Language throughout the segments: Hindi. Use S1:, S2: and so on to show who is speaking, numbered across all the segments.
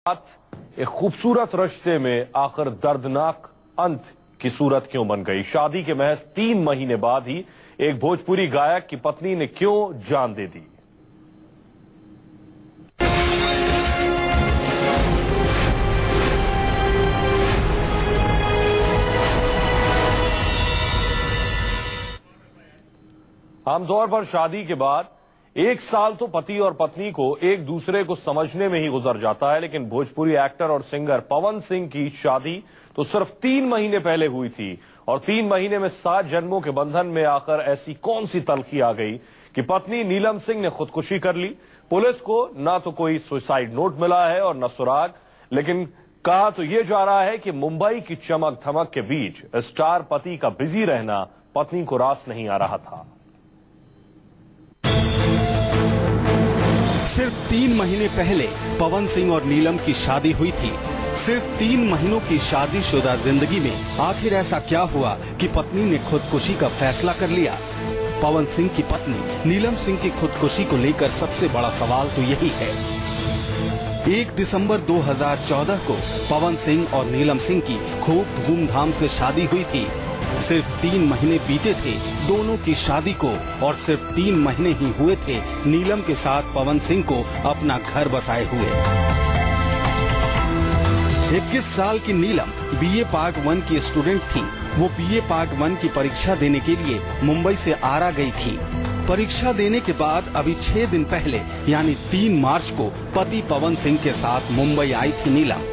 S1: एक खूबसूरत रिश्ते में आखिर दर्दनाक अंत की सूरत क्यों बन गई। शादी के महज 3 महीने बाद ही एक भोजपुरी गायक की पत्नी ने क्यों जान दे दी। आमतौर पर शादी के बाद 1 साल तो पति और पत्नी को एक दूसरे को समझने में ही गुजर जाता है, लेकिन भोजपुरी एक्टर और सिंगर पवन सिंह की शादी तो सिर्फ 3 महीने पहले हुई थी और 3 महीने में 7 जन्मों के बंधन में आकर ऐसी कौन सी तलखी आ गई कि पत्नी नीलम सिंह ने खुदकुशी कर ली। पुलिस को ना तो कोई सुसाइड नोट मिला है और न सुराग, लेकिन कहा तो यह जा रहा है कि मुंबई की चमक धमक के बीच स्टार पति का बिजी रहना पत्नी को रास नहीं आ रहा था।
S2: सिर्फ 3 महीने पहले पवन सिंह और नीलम की शादी हुई थी। सिर्फ 3 महीनों की शादीशुदा जिंदगी में आखिर ऐसा क्या हुआ कि पत्नी ने खुदकुशी का फैसला कर लिया। पवन सिंह की पत्नी नीलम सिंह की खुदकुशी को लेकर सबसे बड़ा सवाल तो यही है। 1 दिसंबर 2014 को पवन सिंह और नीलम सिंह की खूब धूमधाम से शादी हुई थी। सिर्फ 3 महीने बीते थे दोनों की शादी को और सिर्फ 3 महीने ही हुए थे नीलम के साथ पवन सिंह को अपना घर बसाए हुए। 21 साल की नीलम बीए पार्ट 1 की स्टूडेंट थी। वो बीए पार्ट 1 की परीक्षा देने के लिए मुंबई से आरा गई थी। परीक्षा देने के बाद अभी 6 दिन पहले यानी 3 मार्च को पति पवन सिंह के साथ मुंबई आई थी नीलम।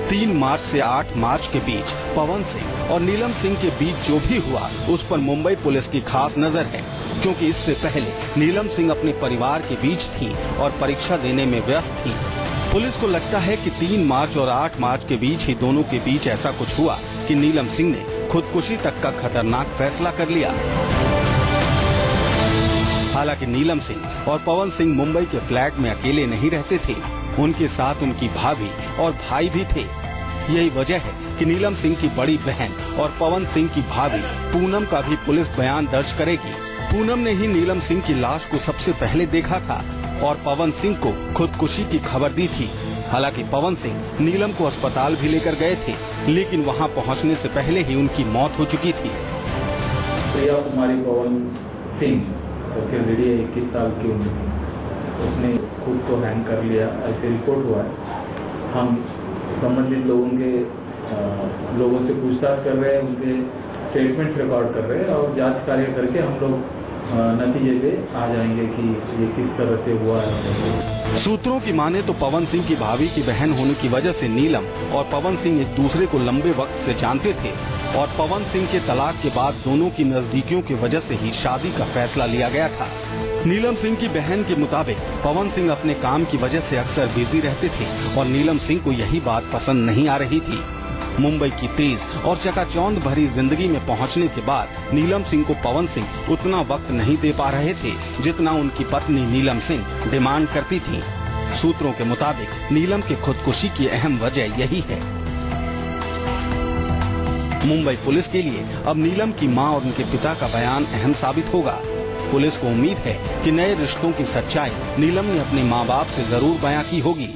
S2: 3 मार्च से 8 मार्च के बीच पवन सिंह और नीलम सिंह के बीच जो भी हुआ उस पर मुंबई पुलिस की खास नजर है, क्योंकि इससे पहले नीलम सिंह अपने परिवार के बीच थी और परीक्षा देने में व्यस्त थी। पुलिस को लगता है कि 3 मार्च और 8 मार्च के बीच ही दोनों के बीच ऐसा कुछ हुआ कि नीलम सिंह ने खुदकुशी तक का खतरनाक फैसला कर लिया। हालांकि नीलम सिंह और पवन सिंह मुंबई के फ्लैट में अकेले नहीं रहते थे, उनके साथ उनकी भाभी और भाई भी थे। यही वजह है कि नीलम सिंह की बड़ी बहन और पवन सिंह की भाभी पूनम का भी पुलिस बयान दर्ज करेगी। पूनम ने ही नीलम सिंह की लाश को सबसे पहले देखा था और पवन सिंह को खुदकुशी की खबर दी थी। हालांकि पवन सिंह नीलम को अस्पताल भी लेकर गए थे, लेकिन वहां पहुंचने से पहले ही उनकी मौत हो चुकी थी।
S3: प्रिया कुमारी पवन सिंह ऑलरेडी 21 साल की उम्र थी, उसने खुद को हैंग कर लिया, ऐसे रिपोर्ट हुआ है। हम संबंधित लोगों से पूछताछ कर रहे हैं, उनके स्टेटमेंट्स रिकॉर्ड कर रहे हैं और जांच कार्य करके हम लोग नतीजे पे आ जाएंगे कि ये किस तरह से हुआ है।
S2: सूत्रों की माने तो पवन सिंह की भाभी की बहन होने की वजह से नीलम और पवन सिंह एक दूसरे को लंबे वक्त से जानते थे और पवन सिंह के तलाक के बाद दोनों की नजदीकियों की वजह से ही शादी का फैसला लिया गया था। नीलम सिंह की बहन के मुताबिक पवन सिंह अपने काम की वजह से अक्सर बिजी रहते थे और नीलम सिंह को यही बात पसंद नहीं आ रही थी। मुंबई की तेज और चकाचौंध भरी जिंदगी में पहुंचने के बाद नीलम सिंह को पवन सिंह उतना वक्त नहीं दे पा रहे थे जितना उनकी पत्नी नीलम सिंह डिमांड करती थी। सूत्रों के मुताबिक नीलम के खुदकुशी की अहम वजह यही है। मुंबई पुलिस के लिए अब नीलम की मां और उनके पिता का बयान अहम साबित होगा। पुलिस को उम्मीद है कि नए रिश्तों की सच्चाई नीलम ने अपने माँ बाप से जरूर बयां की होगी।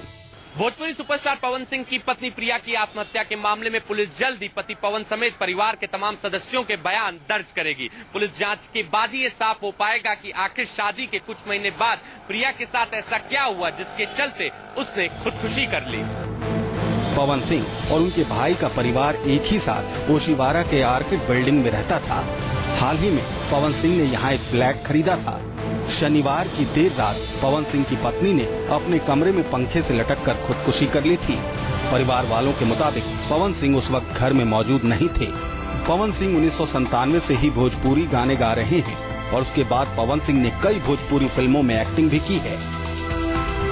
S4: भोजपुरी सुपरस्टार पवन सिंह की पत्नी प्रिया की आत्महत्या के मामले में पुलिस जल्द ही पति पवन समेत परिवार के तमाम सदस्यों के बयान दर्ज करेगी। पुलिस जांच के बाद ही ये साफ हो पाएगा कि आखिर शादी के कुछ महीने बाद प्रिया के साथ ऐसा क्या हुआ जिसके चलते उसने खुदकुशी कर ली।
S2: पवन सिंह और उनके भाई का परिवार एक ही साथ ओशिवारा के आर्किड बिल्डिंग में रहता था। हाल ही में पवन सिंह ने यहाँ एक फ्लैट खरीदा था। शनिवार की देर रात पवन सिंह की पत्नी ने अपने कमरे में पंखे से लटककर खुदकुशी कर ली थी। परिवार वालों के मुताबिक पवन सिंह उस वक्त घर में मौजूद नहीं थे। पवन सिंह 1997 से ही भोजपुरी गाने गा रहे हैं और उसके बाद पवन सिंह ने कई भोजपुरी फिल्मों में एक्टिंग भी की है।